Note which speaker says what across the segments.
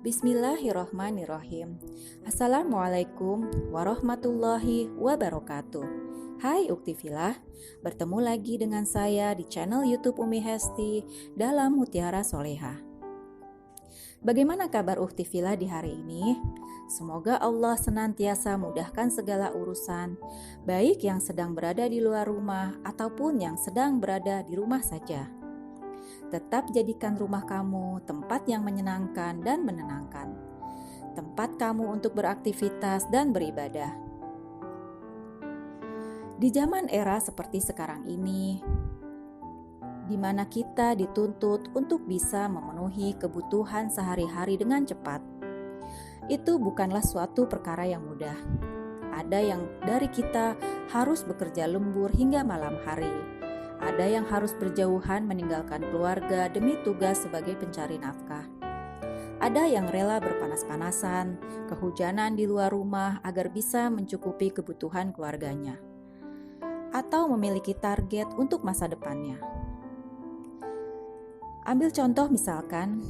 Speaker 1: Bismillahirrohmanirrohim. Assalamualaikum warahmatullahi wabarakatuh. Hai Uktivilah, bertemu lagi dengan saya di channel YouTube Umi Hesti dalam Mutiara Solehah. Bagaimana kabar Uktivilah di hari ini? Semoga Allah senantiasa mudahkan segala urusan, baik yang sedang berada di luar rumah ataupun yang sedang berada di rumah saja. Tetap jadikan rumah kamu tempat yang menyenangkan dan menenangkan. Tempat kamu untuk beraktivitas dan beribadah. Di zaman era seperti sekarang ini, di mana kita dituntut untuk bisa memenuhi kebutuhan sehari-hari dengan cepat, itu bukanlah suatu perkara yang mudah. Ada yang dari kita harus bekerja lembur hingga malam hari. Ada yang harus berjauhan meninggalkan keluarga demi tugas sebagai pencari nafkah. Ada yang rela berpanas-panasan, kehujanan di luar rumah agar bisa mencukupi kebutuhan keluarganya. Atau memiliki target untuk masa depannya. Ambil contoh misalkan,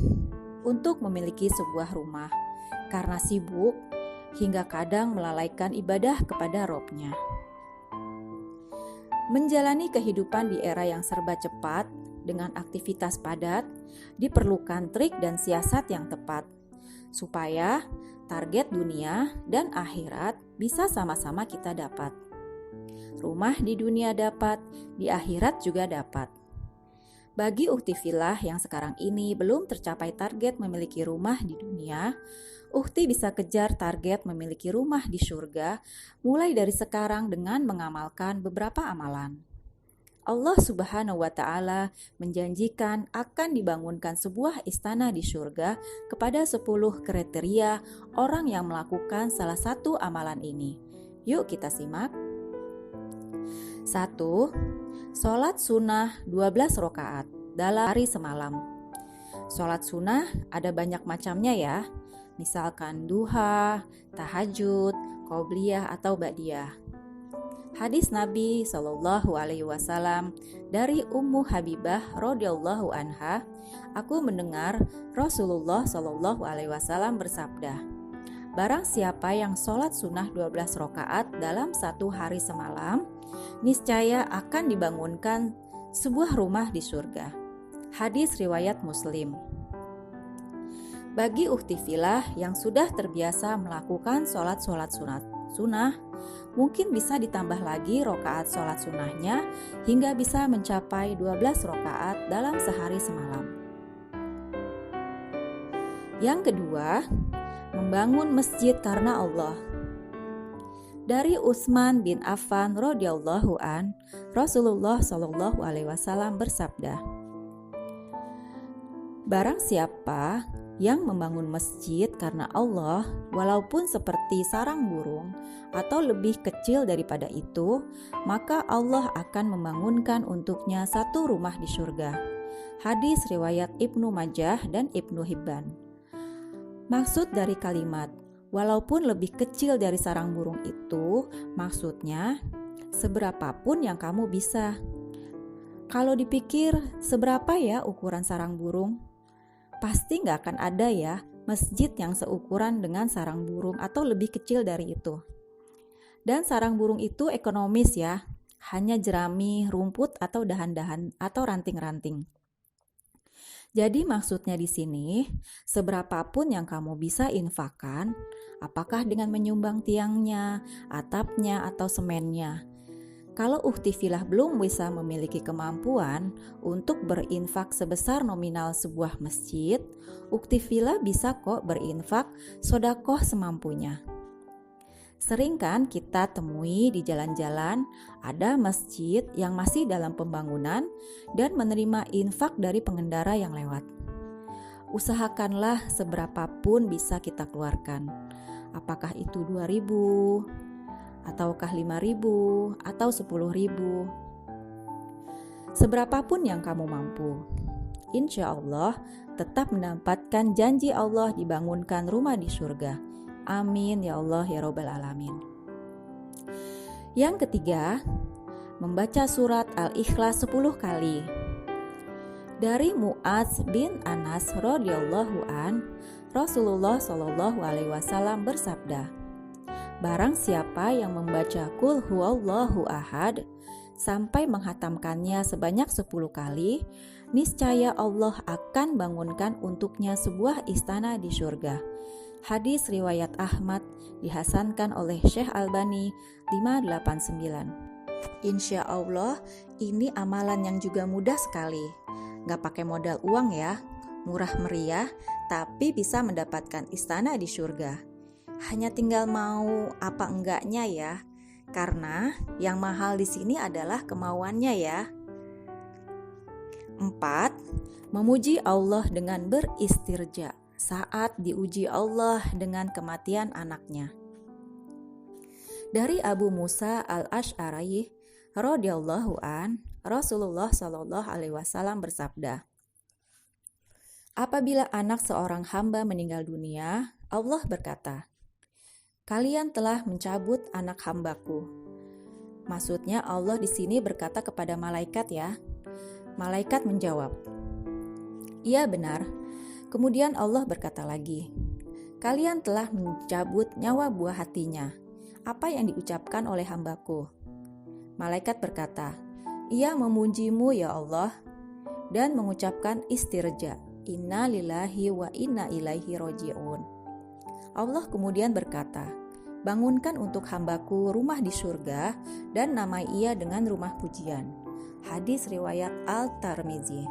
Speaker 1: untuk memiliki sebuah rumah, karena sibuk hingga kadang melalaikan ibadah kepada Robnya. Menjalani kehidupan di era yang serba cepat dengan aktivitas padat, diperlukan trik dan siasat yang tepat, supaya target dunia dan akhirat bisa sama-sama kita dapat. Rumah di dunia dapat, di akhirat juga dapat. Bagi Uktivilah yang sekarang ini belum tercapai target memiliki rumah di dunia, Ukti bisa kejar target memiliki rumah di surga mulai dari sekarang dengan mengamalkan beberapa amalan. Allah Subhanahu wa Ta'ala menjanjikan akan dibangunkan sebuah istana di surga kepada 10 kriteria orang yang melakukan salah satu amalan ini. Yuk kita simak. 1. Sholat sunnah 12 rakaat dalam hari semalam. Sholat sunnah ada banyak macamnya ya. Misalkan duha, tahajud, qobliyah atau ba'diyah. Hadis Nabi SAW dari Ummu Habibah radhiyallahu anha, aku mendengar Rasulullah SAW bersabda, barang siapa yang sholat sunnah 12 rakaat dalam satu hari semalam, niscaya akan dibangunkan sebuah rumah di surga. Hadis riwayat Muslim. Bagi Uktivilah yang sudah terbiasa melakukan sholat-sholat sunnah, mungkin bisa ditambah lagi rakaat sholat sunnahnya hingga bisa mencapai 12 rakaat dalam sehari semalam. Yang kedua, membangun masjid karena Allah. Dari Utsman bin Affan radhiyallahu an, Rasulullah SAW bersabda, barang siapa yang membangun masjid karena Allah, walaupun seperti sarang burung atau lebih kecil daripada itu, maka Allah akan membangunkan untuknya satu rumah di surga. Hadis riwayat Ibnu Majah dan Ibnu Hibban. Maksud dari kalimat walaupun lebih kecil dari sarang burung itu, maksudnya seberapapun yang kamu bisa. Kalau dipikir seberapa ya ukuran sarang burung? Pasti gak akan ada ya masjid yang seukuran dengan sarang burung atau lebih kecil dari itu. Dan sarang burung itu ekonomis ya, hanya jerami, rumput atau dahan-dahan atau ranting-ranting. Jadi maksudnya di sini, seberapapun yang kamu bisa infakkan, apakah dengan menyumbang tiangnya, atapnya atau semennya. Kalau Uktivilah belum bisa memiliki kemampuan untuk berinfak sebesar nominal sebuah masjid, Uktivilah bisa kok berinfak sodakoh semampunya. Sering kan kita temui di jalan-jalan ada masjid yang masih dalam pembangunan dan menerima infak dari pengendara yang lewat. Usahakanlah seberapapun bisa kita keluarkan. Apakah itu 2.000? Ataukah 5.000 atau 10.000, seberapapun yang kamu mampu. Insya Allah tetap mendapatkan janji Allah dibangunkan rumah di surga. Amin ya Allah ya Rabbal Alamin. Yang ketiga, membaca surat Al-Ikhlas 10 kali. Dari Mu'adz bin Anas radhiyallahu an, Rasulullah Shallallahu Alaihi Wasallam bersabda, barang siapa yang membaca Qul huwallahu ahad sampai menghatamkannya sebanyak 10 kali, niscaya Allah akan bangunkan untuknya sebuah istana di surga. Hadis riwayat Ahmad, dihasankan oleh Syekh Albani 589. Insya Allah ini amalan yang juga mudah sekali. Gak pakai modal uang ya, murah meriah, tapi bisa mendapatkan istana di surga. Hanya tinggal mau apa enggaknya ya, karena yang mahal di sini adalah kemauannya ya. 4. Memuji Allah dengan beristirja saat diuji Allah dengan kematian anaknya. Dari Abu Musa al-Asy'ari radhiyallahu an, Rasulullah Shallallahu Alaihi Wasallam bersabda, apabila anak seorang hamba meninggal dunia, Allah berkata, kalian telah mencabut anak hambaku. Maksudnya Allah di sini berkata kepada malaikat ya. Malaikat menjawab, iya benar. Kemudian Allah berkata lagi, kalian telah mencabut nyawa buah hatinya. Apa yang diucapkan oleh hambaku? Malaikat berkata, ia memujimu ya Allah, dan mengucapkan istirja, inna lillahi wa inna ilaihi roji'un. Allah kemudian berkata, bangunkan untuk hambaku rumah di surga dan namai ia dengan rumah pujian. Hadis riwayat Al-Tirmizi.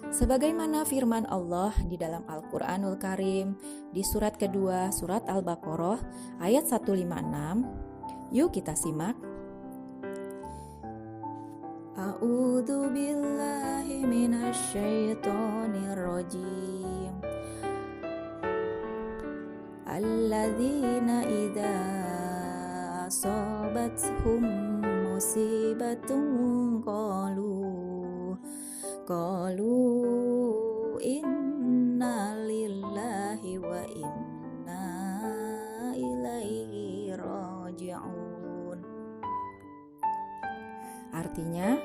Speaker 1: Sebagaimana firman Allah di dalam Al-Quranul Karim di surat kedua, surat Al-Baqarah ayat 156. Yuk kita simak. A'udzu billahi minasy syaithanir rajim. Alladzina idza asabathum musibatun qalu inna lillahi wa inna ilaihi raji'un. Artinya,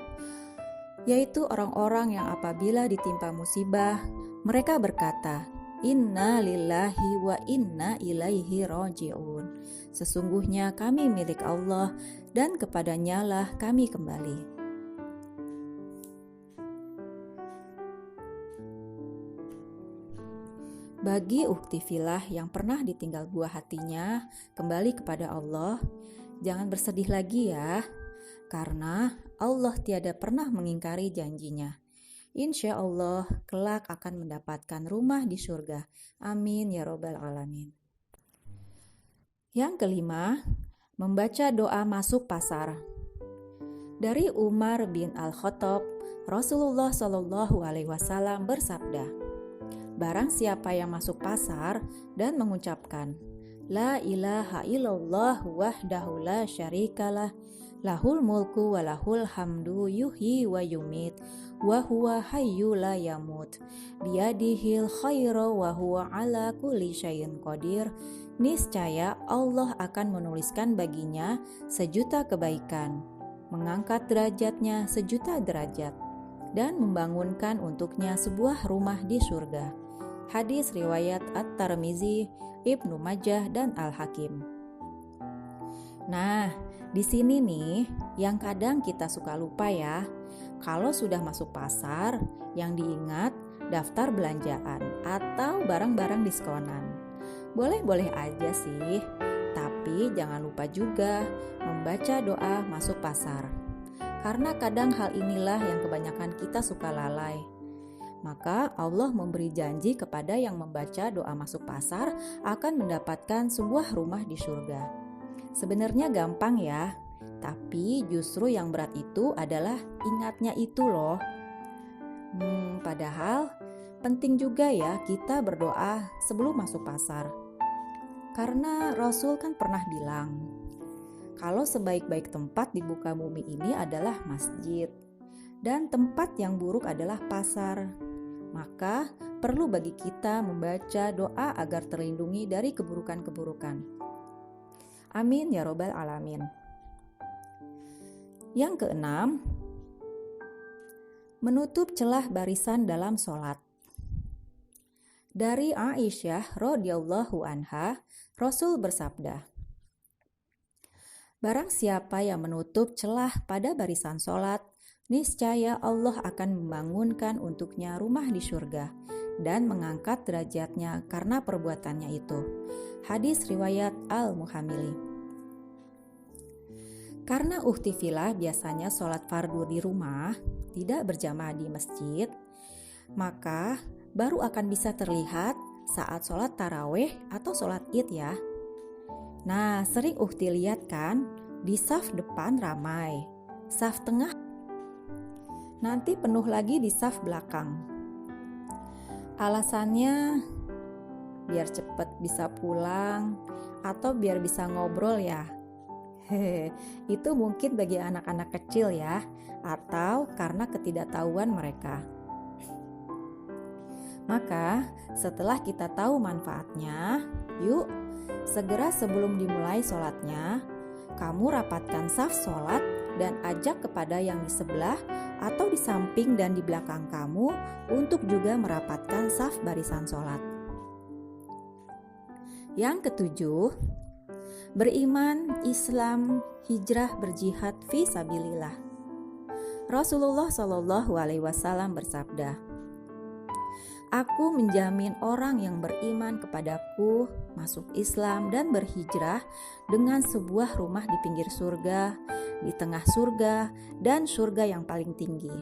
Speaker 1: yaitu orang-orang yang apabila ditimpa musibah, mereka berkata, inna lillahi wa inna ilaihi raji'un. Sesungguhnya kami milik Allah dan kepadanya lah kami kembali. Bagi ukti filah yang pernah ditinggal buah hatinya kembali kepada Allah, jangan bersedih lagi ya, karena Allah tiada pernah mengingkari janjinya. Insya Allah kelak akan mendapatkan rumah di surga. Amin ya robbal alamin. Yang kelima, membaca doa masuk pasar. Dari Umar bin Al-Khattab, Rasulullah Shallallahu Alaihi Wasallam bersabda, barang siapa yang masuk pasar dan mengucapkan, la ilaha illallah wahdahu la syarikalah, lahul mulku wa lahul hamdu yuhyi wa yumit wa huwa hayyu la yamut biyadihil khairu wa huwa ala kulli syai'in qadir, niscaya Allah akan menuliskan baginya sejuta kebaikan, mengangkat derajatnya sejuta derajat, dan membangunkan untuknya sebuah rumah di surga. Hadis riwayat At-Tirmizi, Ibnu Majah, dan Al-Hakim. Nah, di sini nih yang kadang kita suka lupa ya. Kalau sudah masuk pasar, yang diingat daftar belanjaan atau barang-barang diskonan. Boleh-boleh aja sih, tapi jangan lupa juga membaca doa masuk pasar. Karena kadang hal inilah yang kebanyakan kita suka lalai. Maka Allah memberi janji kepada yang membaca doa masuk pasar akan mendapatkan sebuah rumah di surga. Sebenarnya gampang ya, tapi justru yang berat itu adalah ingatnya itu loh. Padahal penting juga ya kita berdoa sebelum masuk pasar. Karena Rasul kan pernah bilang, kalau sebaik-baik tempat di muka bumi ini adalah masjid, dan tempat yang buruk adalah pasar. Maka perlu bagi kita membaca doa agar terlindungi dari keburukan-keburukan. Amin ya robbal alamin. Yang keenam, menutup celah barisan dalam sholat. Dari Aisyah radhiyallahu anha, Rasul bersabda, "Barang siapa yang menutup celah pada barisan sholat, niscaya Allah akan membangunkan untuknya rumah di surga dan mengangkat derajatnya karena perbuatannya itu." Hadis riwayat Al-Muhammili. Karena ukhtifillah biasanya sholat fardu di rumah, tidak berjamaah di masjid, maka baru akan bisa terlihat saat sholat tarawih atau sholat id ya. Nah, sering ukhti lihat kan, di saf depan ramai, saf tengah nanti penuh lagi di saf belakang. Alasannya biar cepet bisa pulang atau biar bisa ngobrol ya. Itu mungkin bagi anak-anak kecil ya, atau karena ketidaktahuan mereka. Maka setelah kita tahu manfaatnya, yuk segera sebelum dimulai sholatnya, kamu rapatkan saf sholat dan ajak kepada yang di sebelah atau di samping dan di belakang kamu untuk juga merapatkan saf barisan sholat. Yang ketujuh, beriman, Islam, hijrah, berjihad fi sabilillah. Rasulullah SAW bersabda, "Aku menjamin orang yang beriman kepadaku masuk Islam dan berhijrah dengan sebuah rumah di pinggir surga, di tengah surga, dan surga yang paling tinggi."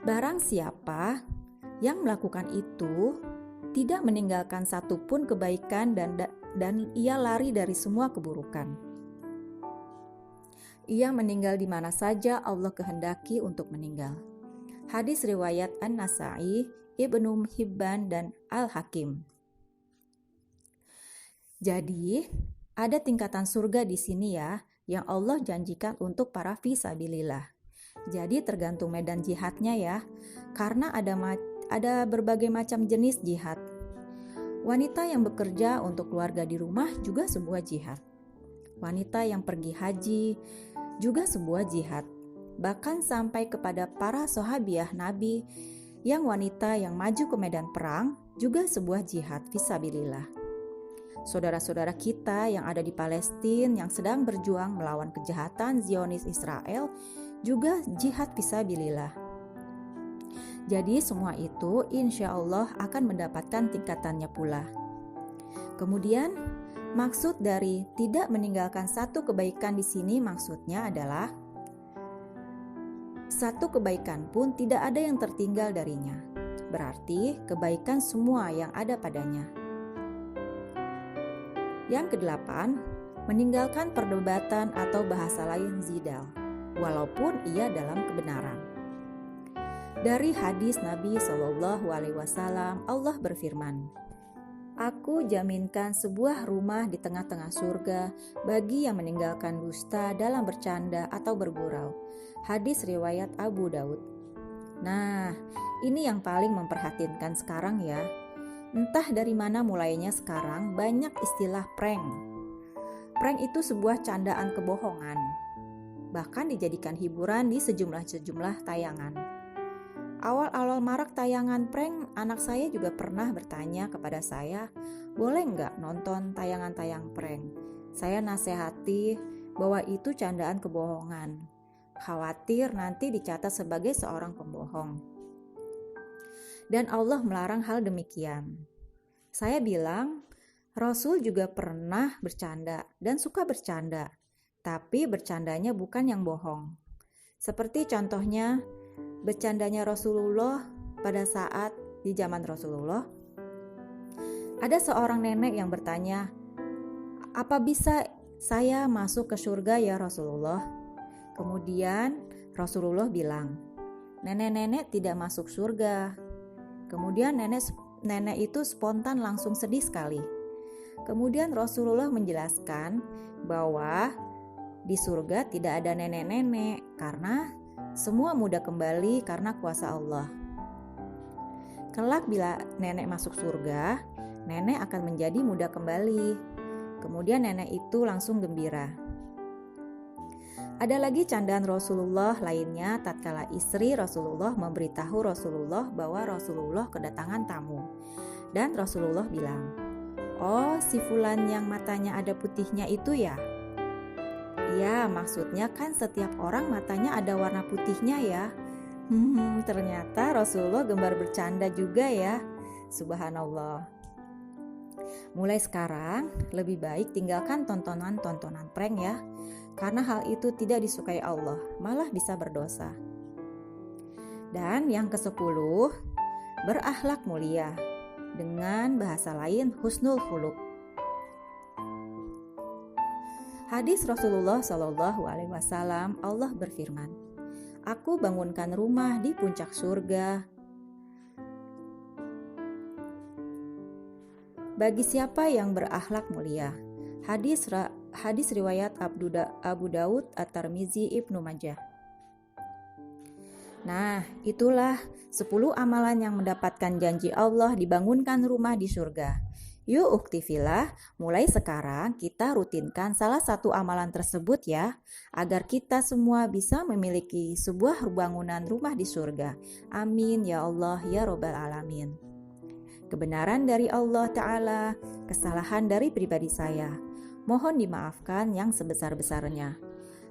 Speaker 1: Barang siapa yang melakukan itu tidak meninggalkan satupun kebaikan dan ia lari dari semua keburukan. Ia meninggal di mana saja Allah kehendaki untuk meninggal. Hadis riwayat An-Nasa'i, Ibnu Hibban, dan Al-Hakim. Jadi, ada tingkatan surga di sini ya, yang Allah janjikan untuk para fisabilillah. Jadi tergantung medan jihadnya ya, karena ada berbagai macam jenis jihad. Wanita yang bekerja untuk keluarga di rumah juga sebuah jihad. Wanita yang pergi haji juga sebuah jihad. Bahkan sampai kepada para sahabiah Nabi yang wanita yang maju ke medan perang juga sebuah jihad fisabilillah. Saudara-saudara kita yang ada di Palestina yang sedang berjuang melawan kejahatan Zionis Israel juga jihad fisabilillah. Jadi semua itu insya Allah akan mendapatkan tingkatannya pula. Kemudian maksud dari tidak meninggalkan satu kebaikan di sini maksudnya adalah satu kebaikan pun tidak ada yang tertinggal darinya. Berarti kebaikan semua yang ada padanya. Yang kedelapan, meninggalkan perdebatan atau bahasa lain zidal, walaupun ia dalam kebenaran. Dari hadis Nabi SAW, Allah berfirman, "Aku jaminkan sebuah rumah di tengah-tengah surga bagi yang meninggalkan dusta dalam bercanda atau bergurau." Hadis riwayat Abu Daud. Nah, ini yang paling memperhatinkan sekarang ya. Entah dari mana mulainya sekarang banyak istilah prank. Prank itu sebuah candaan kebohongan. Bahkan dijadikan hiburan di sejumlah tayangan. Awal-awal marak tayangan prank, anak saya juga pernah bertanya kepada saya, boleh nggak nonton tayangan-tayang prank? Saya nasihati bahwa itu candaan kebohongan. Khawatir nanti dicatat sebagai seorang pembohong. Dan Allah melarang hal demikian. Saya bilang, Rasul juga pernah bercanda dan suka bercanda, tapi bercandanya bukan yang bohong. Seperti contohnya, bercandanya Rasulullah pada saat di zaman Rasulullah. Ada seorang nenek yang bertanya, "Apa bisa saya masuk ke surga ya Rasulullah?" Kemudian Rasulullah bilang, "Nenek-nenek tidak masuk surga." Kemudian nenek itu spontan langsung sedih sekali. Kemudian Rasulullah menjelaskan bahwa di surga tidak ada nenek-nenek karena semua muda kembali karena kuasa Allah. Kelak bila nenek masuk surga, nenek akan menjadi muda kembali. Kemudian nenek itu langsung gembira. Ada lagi candaan Rasulullah lainnya tatkala istri Rasulullah memberitahu Rasulullah bahwa Rasulullah kedatangan tamu. Dan Rasulullah bilang, "Oh, si fulan yang matanya ada putihnya itu ya?" Ya, maksudnya kan setiap orang matanya ada warna putihnya ya. Ternyata Rasulullah gemar bercanda juga ya. Subhanallah. Mulai sekarang, lebih baik tinggalkan tontonan-tontonan prank ya. Karena hal itu tidak disukai Allah, malah bisa berdosa. Dan yang ke-10, berakhlak mulia. Dengan bahasa lain, husnul khuluq. Hadis Rasulullah SAW, Allah berfirman, "Aku bangunkan rumah di puncak surga bagi siapa yang berakhlak mulia." Hadis riwayat Abu Daud, At-Tirmizi, Ibnu Majah. Nah, itulah 10 amalan yang mendapatkan janji Allah dibangunkan rumah di surga. Yuk uktifillah, mulai sekarang kita rutinkan salah satu amalan tersebut ya, agar kita semua bisa memiliki sebuah bangunan rumah di surga. Amin ya Allah ya Rabbal Alamin. Kebenaran dari Allah Ta'ala, kesalahan dari pribadi saya. Mohon dimaafkan yang sebesar-besarnya.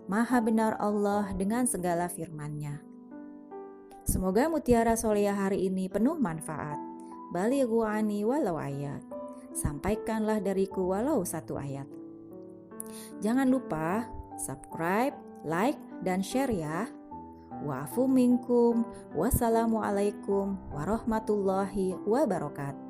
Speaker 1: Maha benar Allah dengan segala firman-Nya. Semoga mutiara solehah hari ini penuh manfaat. Balighu ani walau ayat. Sampaikanlah dariku walau 1 ayat. Jangan lupa subscribe, like, dan share ya. Wa'afu minkum. Wassalamualaikum warahmatullahi wabarakatuh.